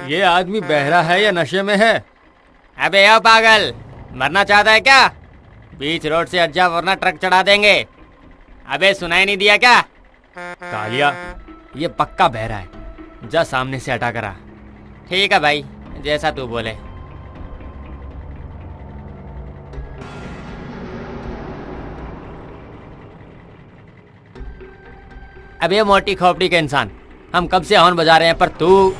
ये आदमी बहरा है या नशे में है? अबे ओ पागल, मरना चाहता है क्या? बीच रोड से हट जा वरना ट्रक चढ़ा देंगे। अबे सुनाई नहीं दिया क्या? कालिया, ये पक्का बहरा है, जा सामने से हटा करा। ठीक है भाई, जैसा तू बोले। अबे मोटी खोपड़ी के इंसान, हम कब से हॉर्न बजा रहे हैं पर तू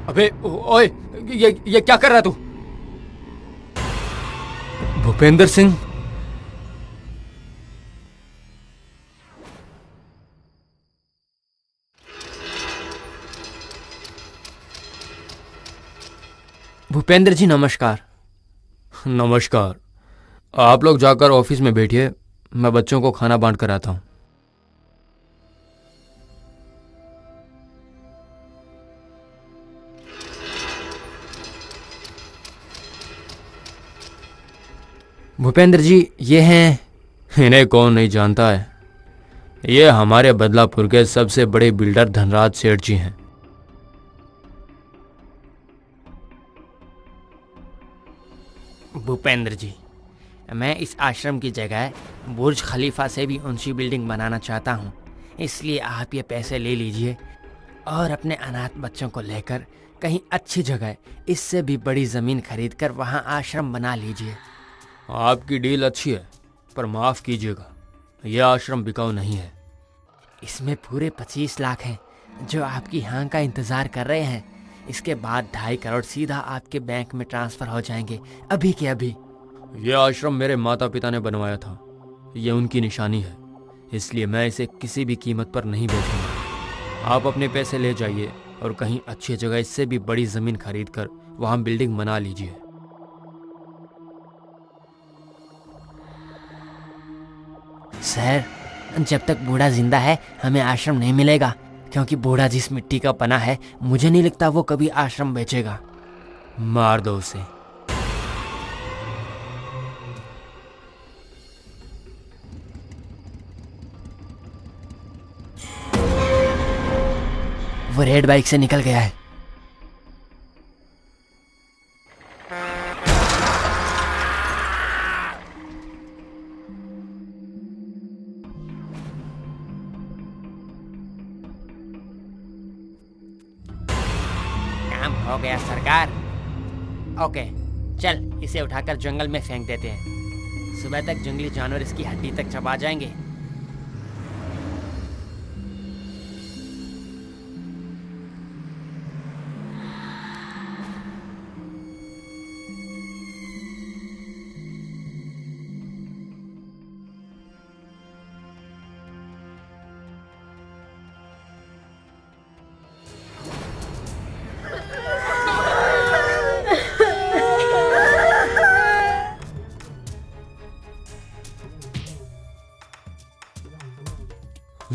अबे ओए, ये क्या कर रहा तू? भूपेंद्र सिंह, भूपेंद्र जी नमस्कार। नमस्कार। आप लोग जाकर ऑफिस में बैठिए, मैं बच्चों को खाना बांट कर आता हूं। भूपेंद्र जी, ये हैं। इन्हें कौन नहीं जानता है, ये हमारे बदलापुर के सबसे बड़े बिल्डर धनराज सेठ जी हैं। भूपेंद्र जी, मैं इस आश्रम की जगह बुर्ज खलीफा से भी ऊंची बिल्डिंग बनाना चाहता हूँ, इसलिए आप ये पैसे ले लीजिए और अपने अनाथ बच्चों को लेकर कहीं अच्छी जगह इससे भी बड़ी ज़मीन खरीद कर वहाँ आश्रम बना लीजिए। आपकी डील अच्छी है, पर माफ़ कीजिएगा, यह आश्रम बिकाऊ नहीं है। इसमें पूरे 25 लाख हैं जो आपकी हाँ का इंतज़ार कर रहे हैं। इसके बाद 2.5 करोड़ सीधा आपके बैंक में ट्रांसफ़र हो जाएंगे, अभी के अभी। यह आश्रम मेरे माता पिता ने बनवाया था, यह उनकी निशानी है, इसलिए मैं इसे किसी भी कीमत पर नहीं बेचूंगा। आप अपने पैसे ले जाइए और कहीं अच्छी जगह इससे भी बड़ी ज़मीन खरीद कर वहाँ बिल्डिंग बना लीजिए। सर, जब तक बूढ़ा जिंदा है हमें आश्रम नहीं मिलेगा, क्योंकि बूढ़ा जिस मिट्टी का बना है मुझे नहीं लगता वो कभी आश्रम बेचेगा। मार दो उसे। वो रेड बाइक से निकल गया है। काम हो गया सरकार। ओके, चल इसे उठाकर जंगल में फेंक देते हैं। सुबह तक जंगली जानवर इसकी हड्डी तक चबा जाएंगे।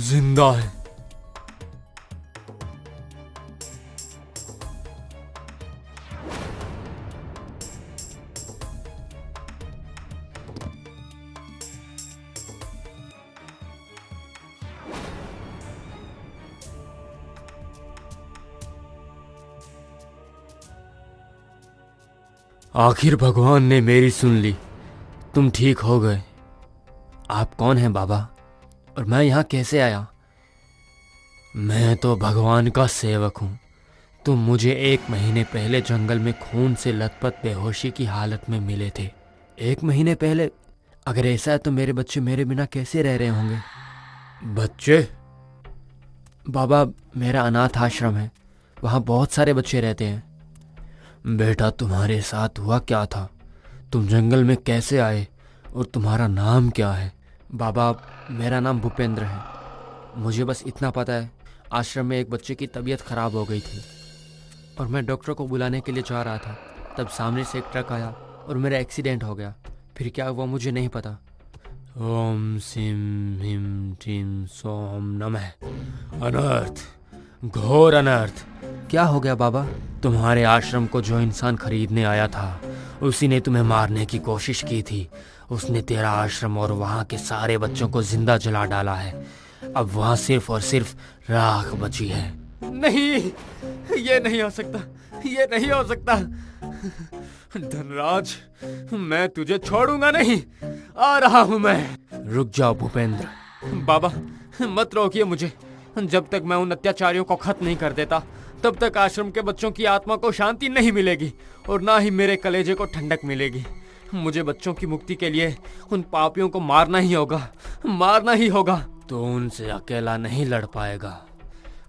जिंदा है। आखिर भगवान ने मेरी सुन ली, तुम ठीक हो गए। आप कौन हैं बाबा, और मैं यहाँ कैसे आया? मैं तो भगवान का सेवक हूँ। तुम मुझे 1 महीने पहले जंगल में खून से लथपथ बेहोशी की हालत में मिले थे। 1 महीने पहले? अगर ऐसा है तो मेरे बच्चे मेरे बिना कैसे रह रहे होंगे? बच्चे? बाबा, मेरा अनाथ आश्रम है, वहाँ बहुत सारे बच्चे रहते हैं। बेटा, तुम्हारे साथ हुआ क्या था? तुम जंगल में कैसे आए और तुम्हारा नाम क्या है? बाबा, मेरा नाम भूपेंद्र है। मुझे बस इतना पता है, आश्रम में एक बच्चे की तबीयत खराब हो गई थी और मैं डॉक्टर को बुलाने के लिए जा रहा था। तब सामने से एक ट्रक आया और मेरा एक्सीडेंट हो गया। फिर क्या हुआ मुझे नहीं पता। ओम सिम हिम टीम सोम नमः। अनर्थ, घोर अनर्थ, क्या हो गया बाबा? तुम्हारे आश्रम को जो इंसान खरीदने आया था उसी ने तुम्हें मारने की कोशिश की थी। उसने तेरा आश्रम और वहाँ के सारे बच्चों को जिंदा जला डाला है। अब वहाँ सिर्फ और सिर्फ राख बची है। नहीं, ये नहीं हो सकता, ये नहीं हो सकता। धनराज, मैं तुझे छोड़ूंगा नहीं। आ रहा हूं मैं। रुक जाओ भूपेंद्र। बाबा, मत रोकिए मुझे। जब तक मैं उन अत्याचारियों को खत्म नहीं कर देता तब तक आश्रम के बच्चों की आत्मा को शांति नहीं मिलेगी और ना ही मेरे कलेजे को ठंडक मिलेगी। मुझे बच्चों की मुक्ति के लिए उन पापियों को मारना ही होगा, मारना ही होगा। तो उनसे अकेला नहीं लड़ पाएगा,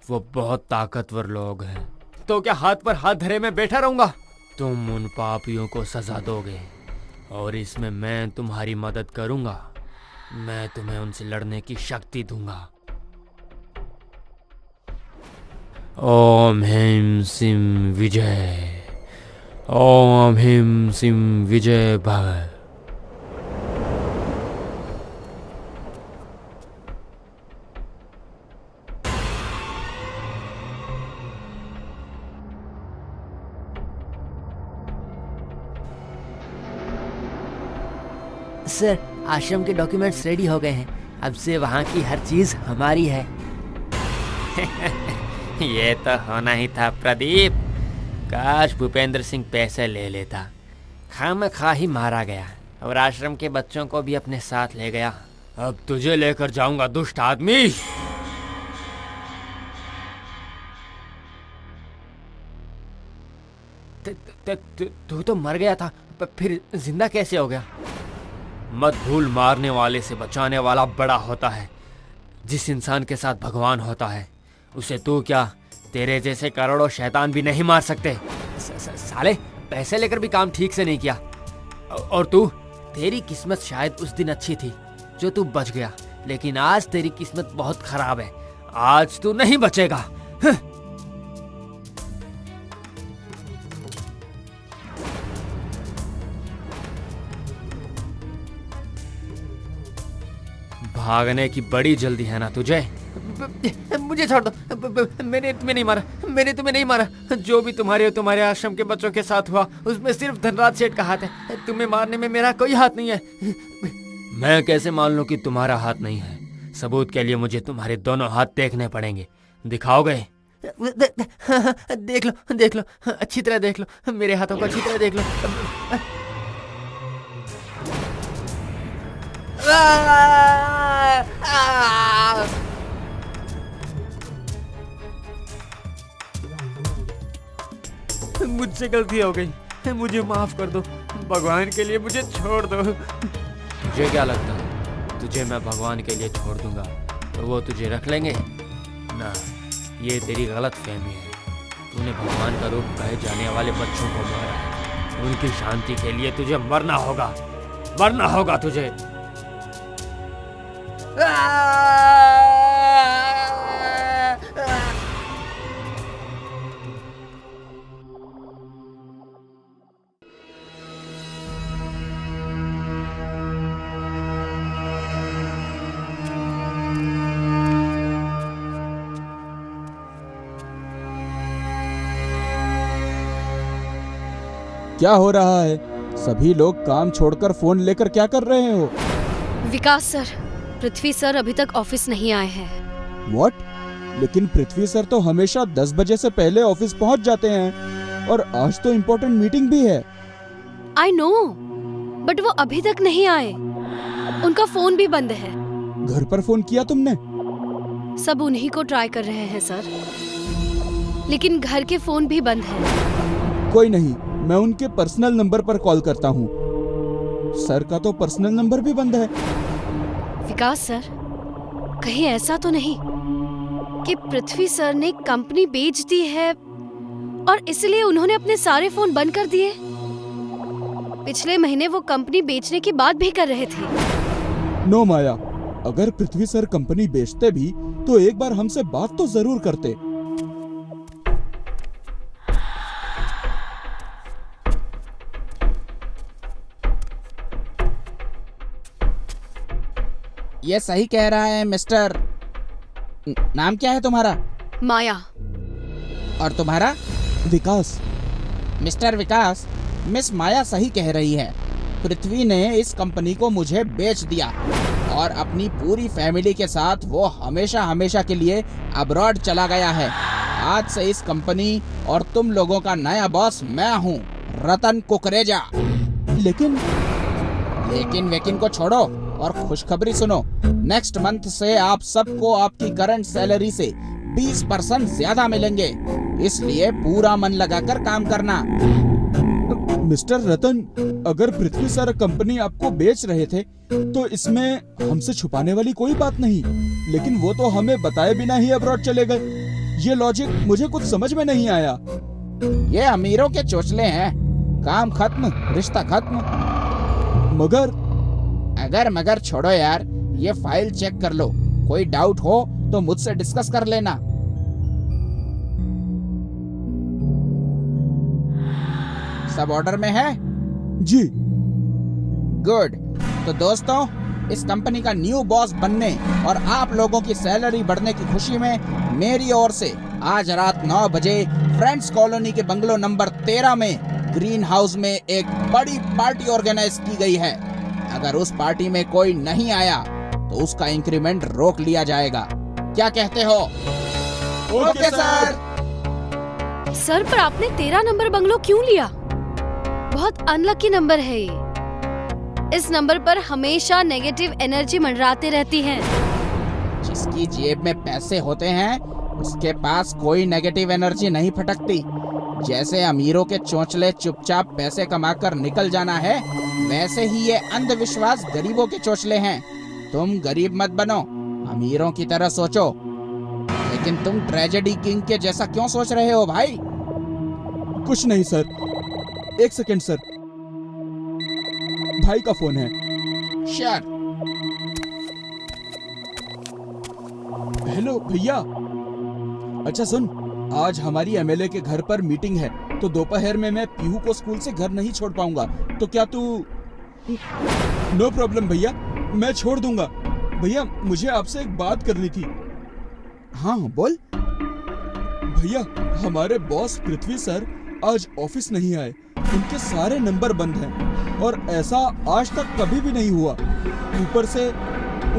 वो बहुत ताकतवर लोग हैं। तो क्या हाथ पर हाथ धरे मैं बैठा रहूंगा? तुम उन पापियों को सजा दोगे और इसमें मैं तुम्हारी मदद करूंगा। मैं तुम्हें उनसे लड़ने की शक्ति दूंगा। ओम ह्रीं सिं विजय, ओम ह्रीं सिं विजय भव। सर, आश्रम के डॉक्यूमेंट्स रेडी हो गए हैं। अब से वहाँ की हर चीज हमारी है। ये तो होना ही था प्रदीप। काश भूपेंद्र सिंह पैसे ले लेता। खामखा ही मारा गया और आश्रम के बच्चों को भी अपने साथ ले गया। अब तुझे लेकर जाऊंगा दुष्ट आदमी। तू तो मर गया था, फिर जिंदा कैसे हो गया? मत भूल, मारने वाले से बचाने वाला बड़ा होता है। जिस इंसान के साथ भगवान होता है उसे तू क्या, तेरे जैसे करोड़ों शैतान भी नहीं मार सकते। साले, पैसे लेकर भी काम ठीक से नहीं किया। और तू, तेरी किस्मत शायद उस दिन अच्छी थी जो तू बच गया, लेकिन आज तेरी किस्मत बहुत खराब है। आज तू नहीं बचेगा। भागने की बड़ी जल्दी है ना तुझे? मुझे छोड़ दो। मैंने तुम्हें नहीं मारा, मैंने तुम्हें नहीं मारा। जो भी तुम्हारे और तुम्हारे आश्रम के बच्चों के साथ हुआ उसमें सिर्फ धनराज सेठ का हाथ है। तुम्हें मारने में मेरा कोई हाथ नहीं है। मैं कैसे मान लूं कि तुम्हारा हाथ नहीं है? सबूत के लिए मुझे तुम्हारे दोनों हाथ देखने पड़ेंगे। दिखाओगे? देख लो, देख लो, अच्छी तरह देख लो, मेरे हाथों को अच्छी तरह देख लो। मुझसे गलती हो गई, मुझे माफ कर दो। भगवान के लिए मुझे छोड़ दो। तुझे क्या लगता है तुझे मैं भगवान के लिए छोड़ दूंगा तो वो तुझे रख लेंगे? ना, ये तेरी गलत फहमी है। तूने भगवान का रूप कहे जाने वाले बच्चों को मारा है। उनकी शांति के लिए तुझे मरना होगा, मरना होगा तुझे। क्या हो रहा है? सभी लोग काम छोड़कर फोन लेकर क्या कर रहे हो? विकास सर, पृथ्वी सर अभी तक ऑफिस नहीं आए हैं। व्हाट? लेकिन पृथ्वी सर तो हमेशा 10 बजे से पहले ऑफिस पहुंच जाते हैं और आज तो इम्पोर्टेंट मीटिंग भी है। आई नो, बट वो अभी तक नहीं आए। उनका फोन भी बंद है। घर पर फोन किया तुमने? सब उन्हीं को ट्राई कर रहे हैं सर, लेकिन घर के फोन भी बंद हैं। कोई नहीं, मैं उनके पर्सनल नंबर पर कॉल करता हूँ। सर का तो पर्सनल नंबर भी बंद है। विकास सर, कहीं ऐसा तो नहीं कि पृथ्वी सर ने कंपनी बेच दी है और इसलिए उन्होंने अपने सारे फोन बंद कर दिए? पिछले महीने वो कंपनी बेचने की बात भी कर रहे थे। नो माया, अगर पृथ्वी सर कंपनी बेचते भी तो एक बार हमसे बात तो जरूर करते। ये सही कह रहा है मिस्टर। नाम क्या है तुम्हारा? माया। और तुम्हारा? विकास। मिस्टर विकास, मिस माया सही कह रही है। पृथ्वी ने इस कंपनी को मुझे बेच दिया और अपनी पूरी फैमिली के साथ वो हमेशा हमेशा के लिए अब्रॉड चला गया है। आज से इस कंपनी और तुम लोगों का नया बॉस मैं हूँ, रतन कुकरेजा। लेकिन वेकिन को छोड़ो और खुशखबरी सुनो। नेक्स्ट मंथ से आप सबको आपकी करंट सैलरी से 20% ज्यादा मिलेंगे, इसलिए पूरा मन लगाकर काम करना। मिस्टर रतन, अगर पृथ्वी सर कंपनी आपको बेच रहे थे तो इसमें हमसे छुपाने वाली कोई बात नहीं, लेकिन वो तो हमें बताए बिना ही अब्रॉड चले गए। ये लॉजिक मुझे कुछ समझ में नहीं आया। ये अमीरों के चोचले हैं। काम खत्म, रिश्ता खत्म। मगर छोड़ो यार, ये फाइल चेक कर लो। कोई डाउट हो तो मुझसे डिस्कस कर लेना। सब ऑर्डर में है? जी। गुड। तो दोस्तों, इस कंपनी का न्यू बॉस बनने और आप लोगों की सैलरी बढ़ने की खुशी में मेरी ओर से आज रात 9 बजे फ्रेंड्स कॉलोनी के बंगलो नंबर 13 में ग्रीन हाउस में एक बड़ी पार्टी ऑर्गेनाइज की गई है। अगर उस पार्टी में कोई नहीं आया तो उसका इंक्रीमेंट रोक लिया जाएगा। क्या कहते हो? Okay sir. सर, पर आपने 13 नंबर बंगलो क्यों लिया? बहुत अनलकी नंबर है ये। इस नंबर पर हमेशा नेगेटिव एनर्जी मंडराते रहती है। जिसकी जेब में पैसे होते हैं उसके पास कोई नेगेटिव एनर्जी नहीं फटकती। जैसे अमीरों के चोंचले चुपचाप पैसे कमाकर निकल जाना है, वैसे ही ये अंधविश्वास गरीबों के चोंचले हैं। तुम गरीब मत बनो, अमीरों की तरह सोचो। लेकिन तुम ट्रेजेडी किंग के जैसा क्यों सोच रहे हो भाई? कुछ नहीं सर, एक सेकंड सर, भाई का फोन है। श्योर। हेलो भैया। अच्छा सुन, आज हमारी एमएलए के घर पर मीटिंग है, तो दोपहर में मैं पीहू को स्कूल से घर नहीं छोड़ पाऊंगा, तो क्या तू? नो प्रॉब्लम भैया, मैं छोड़ दूंगा। भैया, मुझे आपसे एक बात करनी थी। हाँ बोल। भैया, हमारे बॉस पृथ्वी सर आज ऑफिस नहीं आए। उनके सारे नंबर बंद हैं और ऐसा आज तक कभी भी नहीं हुआ। ऊपर से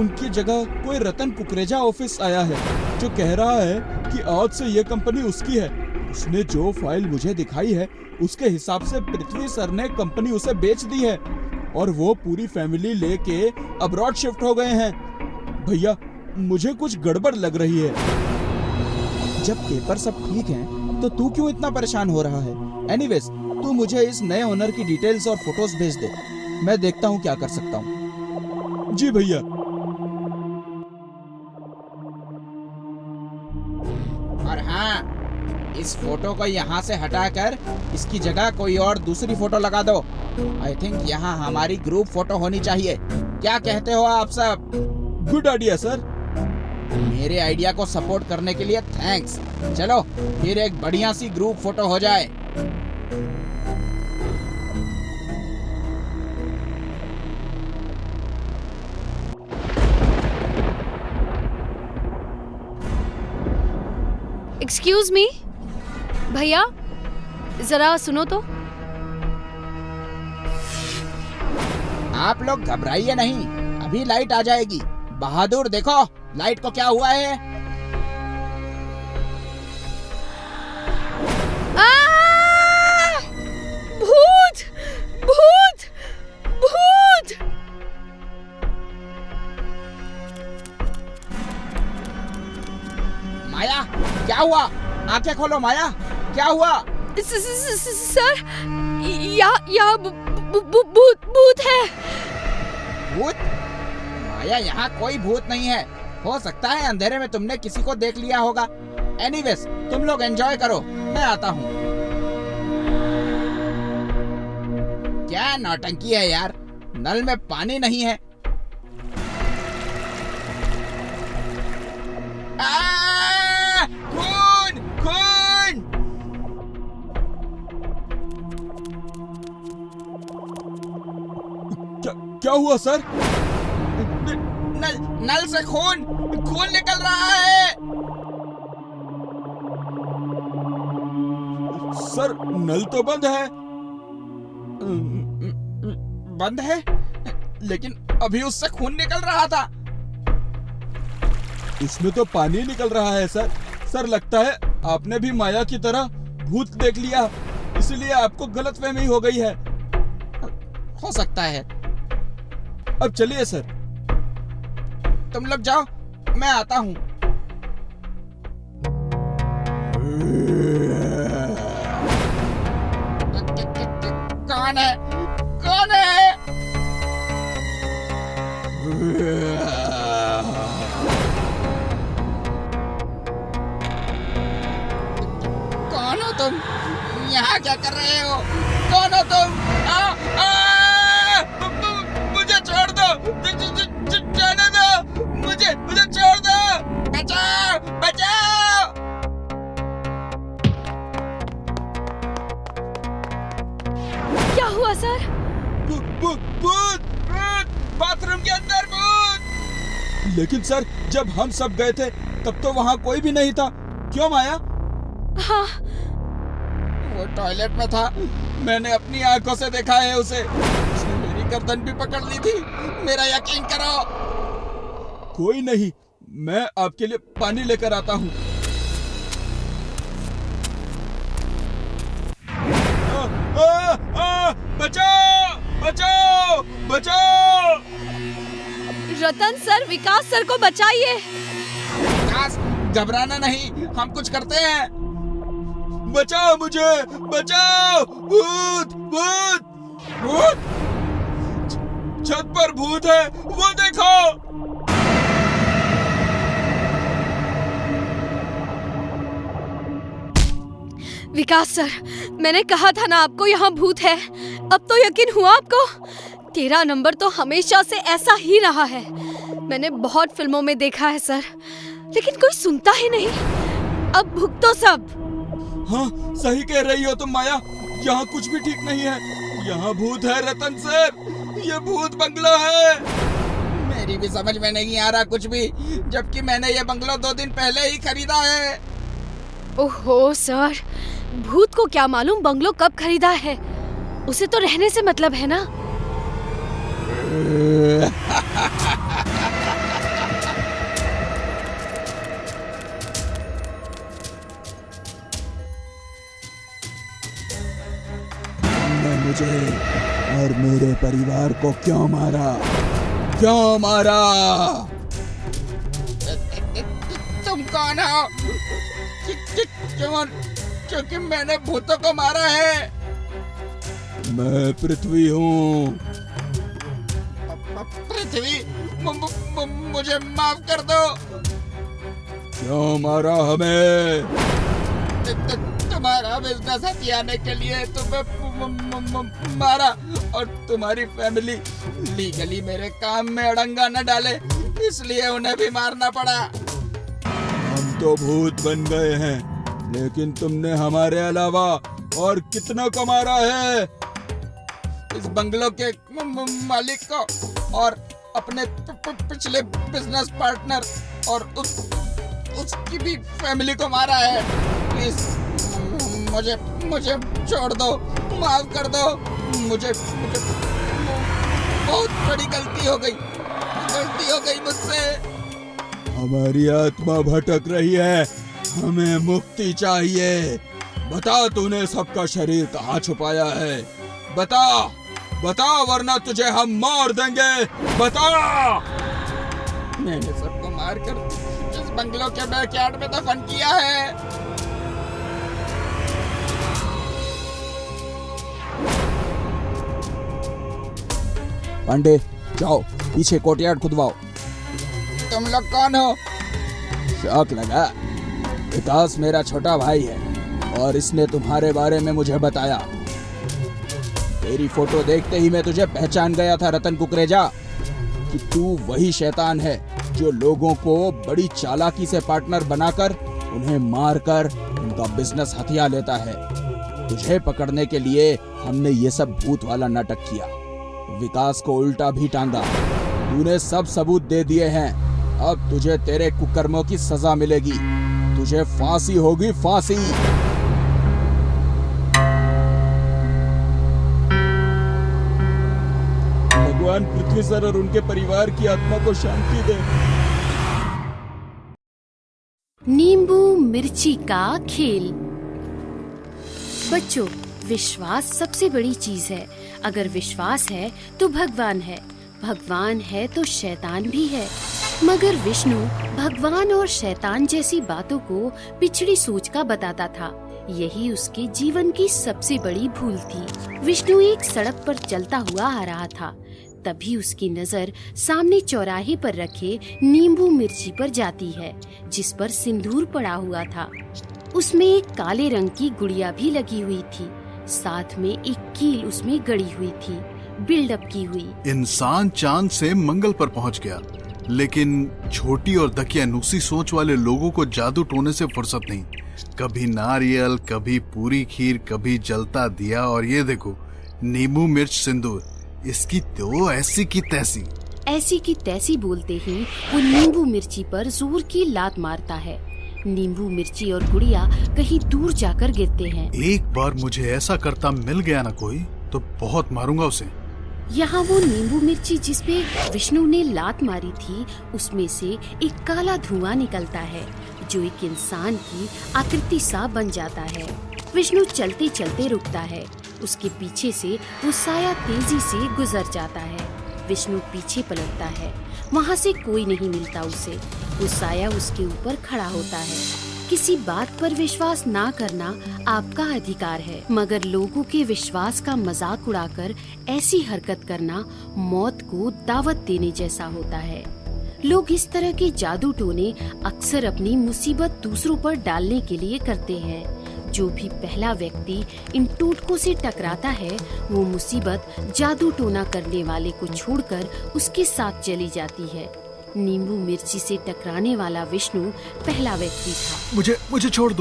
उनकी जगह कोई रतन कुकरेजा ऑफिस आया है जो कह रहा है कि आज से ये कंपनी उसकी है। उसने जो फाइल मुझे दिखाई है उसके हिसाब से पृथ्वी सर ने कंपनी उसे बेच दी है और वो पूरी फैमिली लेके अब्रॉड शिफ्ट हो गए हैं। भैया, मुझे कुछ गड़बड़ लग रही है। जब पेपर सब ठीक हैं, तो तू क्यों इतना परेशान हो रहा है? एनीवेज, तू मुझे इस नए ओनर की डिटेल्स और फोटोज भेज दे, मैं देखता हूँ क्या कर सकता हूँ। जी भैया। और हाँ, इस फोटो को यहाँ से हटाकर इसकी जगह कोई और दूसरी फोटो लगा दो। आई थिंक यहाँ हमारी ग्रुप फोटो होनी चाहिए। क्या कहते हो आप सब? Good idea sir. मेरे आइडिया को सपोर्ट करने के लिए थैंक्स। चलो फिर एक बढ़िया सी ग्रुप फोटो हो जाए। एक्सक्यूज मी भैया, जरा सुनो तो। आप लोग घबराइए नहीं, अभी लाइट आ जाएगी। बहादुर देखो लाइट को क्या हुआ है। भूत भूत भूत। माया, क्या हुआ? आंखें खोलो माया, क्या हुआ? सर, यहाँ भूत है। भूत? माया, यहाँ कोई भूत नहीं है। हो सकता है अंधेरे में तुमने किसी को देख लिया होगा। एनीवेज, तुम लोग एंजॉय करो, मैं आता हूँ। क्या नौटंकी है यार, नल में पानी नहीं है। खून खून। क्या हुआ सर? नल से खून निकल रहा है। सर नल तो बंद है। बंद है, लेकिन अभी उससे खून निकल रहा था। इसमें तो पानी निकल रहा है सर। सर लगता है आपने भी माया की तरह भूत देख लिया, इसलिए आपको गलतफहमी हो गई है। हो सकता है। अब चलिए सर। तुम लोग जाओ, मैं आता हूँ। कौन है? कौन है? कौन हो तुम? यहाँ क्या कर रहे हो? कौन हो तुम? मुझे छोड़ दो, जाने दो, मुझे छोड़ दो, बचाओ, बचाओ। क्या हुआ सर? भूत, भूत, बाथरूम के अंदर भूत। लेकिन सर जब हम सब गए थे तब तो वहाँ कोई भी नहीं था, क्यों माया? हाँ, वो टॉयलेट में था, मैंने अपनी आंखों से देखा है उसे। उसने मेरी गर्दन भी पकड़ ली थी, मेरा यकीन करो। कोई नहीं, मैं आपके लिए पानी लेकर आता हूँ। बचाओ, बचाओ, बचाओ। रतन सर, विकास सर को बचाइए। विकास, घबराना नहीं, हम कुछ करते हैं। बचाओ मुझे, बचाओ। भूत, भूत, भूत। छत पर भूत है, वो देखो। विकास सर, मैंने कहा था ना आपको यहाँ भूत है। अब तो यकीन हुआ आपको? तेरा नंबर तो हमेशा से ऐसा ही रहा है। मैंने बहुत फिल्मों में देखा है सर, लेकिन कोई सुनता ही नहीं। अब भुगतो सब। हाँ, सही कह रही हो तुम माया, यहाँ कुछ भी ठीक नहीं है। यहाँ भूत है रतन सर, ये भूत बंगला है। मेरी भी समझ में नहीं आ रहा कुछ भी, जबकि मैंने ये बंगला 2 दिन पहले ही खरीदा है। ओहो सर, भूत को क्या मालूम बंगलो कब खरीदा है। उसे तो रहने से मतलब है ना। तुमने मुझे और मेरे परिवार को क्यों मारा? क्यों मारा? तुम कौन हो? क्योंकि मैंने भूतों को मारा है। मैं पृथ्वी हूँ। पृथ्वी, मुझे माफ कर दो। क्यों मारा हमें? तुम्हारा बिजनेस हथियाने के लिए तुम्हें मारा, और तुम्हारी फैमिली लीगली मेरे काम में अड़ंगा न डाले, इसलिए उन्हें भी मारना पड़ा। हम तो भूत बन गए हैं, लेकिन तुमने हमारे अलावा और कितना को मारा है? इस बंगलों के मालिक को, और अपने पिछले बिजनेस पार्टनर, और उसकी भी फैमिली को मारा है। प्लीज मुझे छोड़ दो, माफ कर दो। मुझे बहुत बड़ी गलती हो गई मुझसे। हमारी आत्मा भटक रही है, हमें मुक्ति चाहिए। बता, तूने सबका शरीर कहाँ छुपाया है? बता, बता, वरना तुझे हम मार देंगे। बता। मैंने सबको मारकर इस बंगलों के बैकयार्ड में दफन किया है। पांडे, जाओ पीछे कोर्टयार्ड खुदवाओ। तुम लोग कौन हो? शौक लगा? विकास मेरा छोटा भाई है और इसने तुम्हारे बारे में मुझे बताया। तेरी फोटो देखते ही मैं तुझे पहचान गया था रतन कुकरेजा, कि तू वही शैतान है जो लोगों को बड़ी चालाकी से पार्टनर बनाकर उन्हें मारकर उनका बिजनेस हथिया लेता है। तुझे पकड़ने के लिए हमने ये सब भूत वाला नाटक किया, विकास को उल्टा भी टांगा। तूने सब सबूत दे दिए हैं, अब तुझे तेरे कुकर्मों की सजा मिलेगी। तुझे फांसी होगी, फांसी। भगवान पृथ्वी सर और उनके परिवार की आत्मा को शांति दे। नींबू मिर्ची का खेल। बच्चों, विश्वास सबसे बड़ी चीज है। अगर विश्वास है तो भगवान है, भगवान है तो शैतान भी है। मगर विष्णु भगवान और शैतान जैसी बातों को पिछड़ी सोच का बताता था। यही उसके जीवन की सबसे बड़ी भूल थी। विष्णु एक सड़क पर चलता हुआ आ रहा था। तभी उसकी नजर सामने चौराहे पर रखे नींबू मिर्ची पर जाती है, जिस पर सिंदूर पड़ा हुआ था। उसमें एक काले रंग की गुड़िया भी लगी हुई थी। साथ में एक कील उसमें गड़ी हुई थी, बिल्डअप की हुई। इंसान चांद से मंगल पर पहुंच गया, लेकिन छोटी और दकियानूसी सोच वाले लोगों को जादू टोने से फुर्सत नहीं। कभी नारियल, कभी पूरी खीर, कभी जलता दिया, और ये देखो नींबू मिर्च सिंदूर। इसकी तो ऐसी की तैसी। ऐसी की तैसी बोलते ही वो नींबू मिर्ची पर जोर की लात मारता है। नींबू मिर्ची और गुड़िया कहीं दूर जाकर गिरते हैं। एक बार मुझे ऐसा करता मिल गया ना कोई, तो बहुत मारूंगा उसे। यहाँ वो नींबू मिर्ची जिसपे विष्णु ने लात मारी थी, उसमें से एक काला धुआं निकलता है, जो एक इंसान की आकृति सा बन जाता है। विष्णु चलते चलते रुकता है। उसके पीछे से वो साया तेजी से गुजर जाता है। विष्णु पीछे पलटता है, वहाँ से कोई नहीं मिलता उसे। वो साया उसके ऊपर खड़ा होता है। किसी बात पर विश्वास ना करना आपका अधिकार है, मगर लोगों के विश्वास का मजाक उड़ाकर ऐसी हरकत करना मौत को दावत देने जैसा होता है। लोग इस तरह के जादू टोने अक्सर अपनी मुसीबत दूसरों पर डालने के लिए करते हैं। जो भी पहला व्यक्ति इन टोटकों से टकराता है, वो मुसीबत जादू टोना करने वाले को छोड़कर उसके साथ चली जाती है। नींबू मिर्ची से टकराने वाला विष्णु पहला व्यक्ति था। मुझे छोड़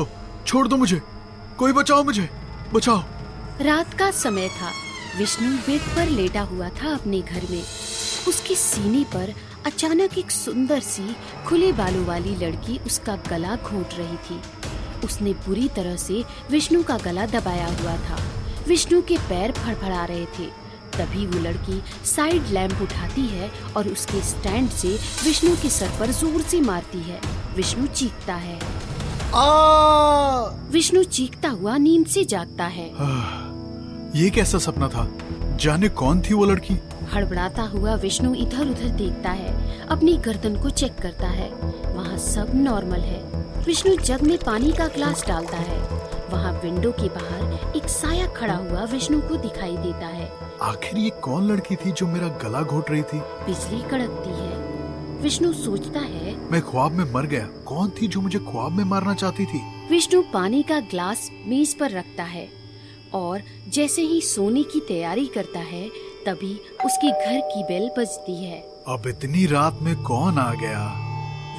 दो मुझे, कोई बचाओ, मुझे बचाओ। रात का समय था। विष्णु बेड पर लेटा हुआ था अपने घर में। उसके सीने पर अचानक एक सुंदर सी खुले बालों वाली लड़की उसका गला घोंट रही थी। उसने बुरी तरह से विष्णु का गला दबाया हुआ था। विष्णु के पैर फड़फड़ा रहे थे। तभी वो लड़की साइड लैंप उठाती है और उसके स्टैंड से विष्णु के सर पर जोर से मारती है। विष्णु चीखता है। विष्णु चीखता हुआ नींद से जागता है। ये कैसा सपना था? जाने कौन थी वो लड़की? हड़बड़ाता हुआ विष्णु इधर उधर देखता है, अपनी गर्दन को चेक करता है। वहाँ सब नॉर्मल है। विष्णु जग में पानी का ग्लास डालता है। वहाँ विंडो के बाहर एक साया खड़ा हुआ विष्णु को दिखाई देता है। आखिर ये कौन लड़की थी जो मेरा गला घोट रही थी? बिजली कड़कती है। विष्णु सोचता है, मैं ख्वाब में मर गया। कौन थी जो मुझे ख्वाब में मारना चाहती थी? विष्णु पानी का ग्लास मेज पर रखता है और जैसे ही सोने की तैयारी करता है, तभी उसके घर की बेल बजती है। अब इतनी रात में कौन आ गया?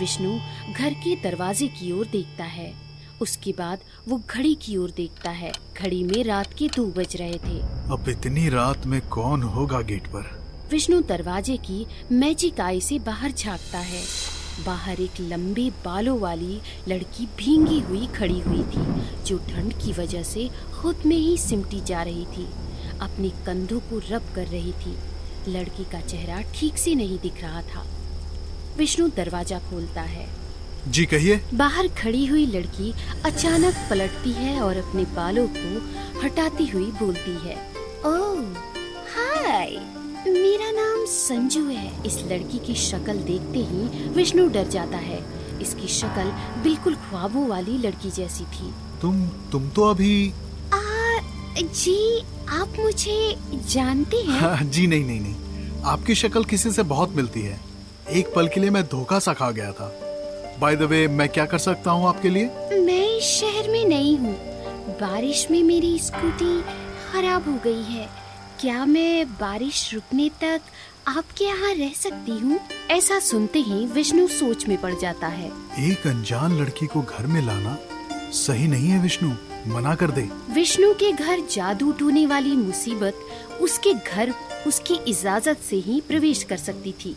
विष्णु घर के दरवाजे की ओर देखता है। उसके बाद वो घड़ी की ओर देखता है। घड़ी में रात के 2 बज रहे थे। अब इतनी रात में कौन होगा गेट पर? विष्णु दरवाजे की मैजिक आई से बाहर झांकता है। बाहर एक लंबे बालों वाली लड़की भींगी हुई खड़ी हुई थी, जो ठंड की वजह से खुद में ही सिमटी जा रही थी। अपने कंधों को रब कर रही थी। लड़की का चेहरा ठीक से नहीं दिख रहा था। विष्णु दरवाजा खोलता है। जी कहिए। बाहर खड़ी हुई लड़की अचानक पलटती है और अपने बालों को हटाती हुई बोलती है, ओह हाय, मेरा नाम संजू है। इस लड़की की शक्ल देखते ही विष्णु डर जाता है। इसकी शक्ल बिल्कुल ख्वाबों वाली लड़की जैसी थी। तुम तो अभी जी आप मुझे जानते हैं? हाँ, जी नहीं, आपकी शक्ल किसी से बहुत मिलती है। एक पल के लिए मैं धोखा सा खा गया था। बाय द वे, मैं क्या कर सकता हूँ आपके लिए? मैं इस शहर में नई हूँ। बारिश में मेरी स्कूटी खराब हो गई है। क्या मैं बारिश रुकने तक आपके यहाँ रह सकती हूँ? ऐसा सुनते ही विष्णु सोच में पड़ जाता है। एक अनजान लड़की को घर में लाना सही नहीं है विष्णु, मना कर दे। विष्णु के घर जादू टोने वाली मुसीबत उसके घर उसकी इजाजत से ही प्रवेश कर सकती थी।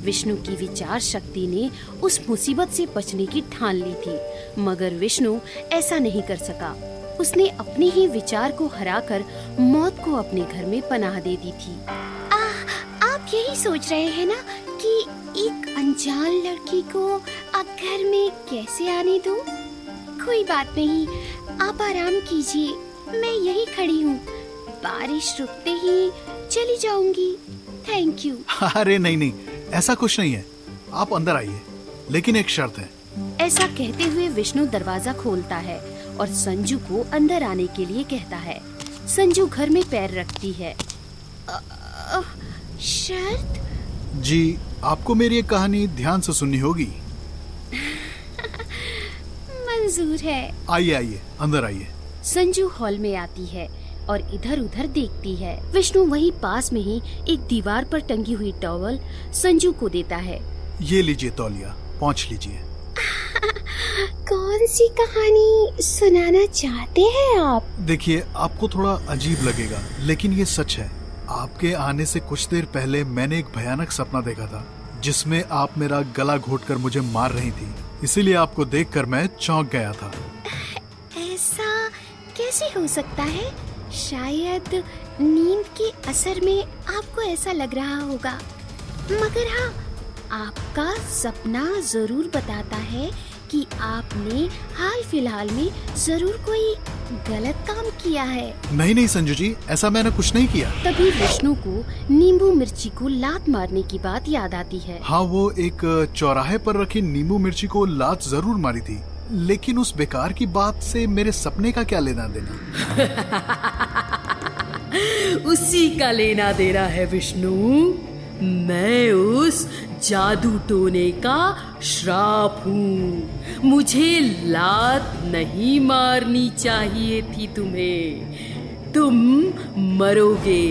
विष्णु की विचार शक्ति ने उस मुसीबत से बचने की ठान ली थी, मगर विष्णु ऐसा नहीं कर सका। उसने अपने ही विचार को हराकर मौत को अपने घर में पनाह दे दी थी। आप आप यही सोच रहे हैं ना कि एक अनजान लड़की को आप घर में कैसे आने दूं? कोई बात नहीं, आप आराम कीजिए, मैं यही खड़ी हूँ। बारिश रुकते ही चली जाऊंगी। Thank you. अरे नहीं नहीं, ऐसा कुछ नहीं है, आप अंदर आइए, लेकिन एक शर्त है। ऐसा कहते हुए विष्णु दरवाजा खोलता है और संजू को अंदर आने के लिए कहता है। संजू घर में पैर रखती है। शर्त? जी, आपको मेरी एक कहानी ध्यान से सुननी होगी। मंजूर है। आइए आइए, अंदर आइए। संजू हॉल में आती है और इधर उधर देखती है। विष्णु वहीं पास में ही एक दीवार पर टंगी हुई टॉवल संजू को देता है। ये लीजिए तौलिया, पहुँच लीजिए। कौन सी कहानी सुनाना चाहते हैं आप? देखिए, आपको थोड़ा अजीब लगेगा, लेकिन ये सच है। आपके आने से कुछ देर पहले मैंने एक भयानक सपना देखा था, जिसमें आप मेरा गला घोंटकर मुझे मार रही थी। इसीलिए आपको देखकर मैं चौंक गया था। ऐसा कैसे हो सकता है? शायद नींद के असर में आपको ऐसा लग रहा होगा, मगर हाँ, आपका सपना जरूर बताता है कि आपने हाल फिलहाल में जरूर कोई गलत काम किया है। नहीं नहीं संजू जी, ऐसा मैंने कुछ नहीं किया। तभी विष्णु को नींबू मिर्ची को लात मारने की बात याद आती है। हाँ, वो एक चौराहे पर रखी नींबू मिर्ची को लात जरूर मारी थी, लेकिन उस बेकार की बात से मेरे सपने का क्या लेना देना? उसी का लेना देना है विष्णु। मैं उस जादू टोने का श्राप हूँ। मुझे लात नहीं मारनी चाहिए थी तुम्हें। तुम मरोगे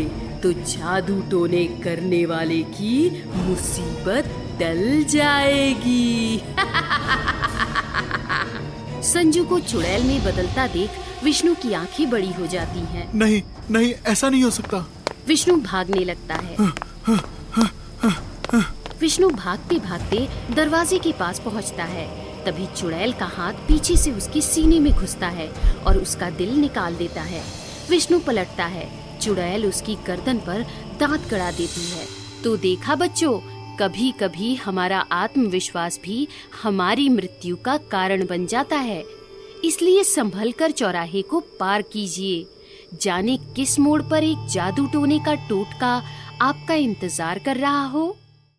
तो जादू टोने करने वाले की मुसीबत टल जाएगी। संजू को चुड़ैल में बदलता देख विष्णु की आंखें बड़ी हो जाती हैं। नहीं नहीं, ऐसा नहीं हो सकता। विष्णु भागने लगता है। विष्णु भागते भागते दरवाजे के पास पहुंचता है। तभी चुड़ैल का हाथ पीछे से उसके सीने में घुसता है और उसका दिल निकाल देता है। विष्णु पलटता है। चुड़ैल उसकी गर्दन पर दांत गड़ा देती है। तो देखा बच्चों, कभी कभी हमारा आत्मविश्वास भी हमारी मृत्यु का कारण बन जाता है। इसलिए संभल कर चौराहे को पार कीजिए। जाने किस मोड़ पर एक जादू टोने का टोटका आपका इंतजार कर रहा हो।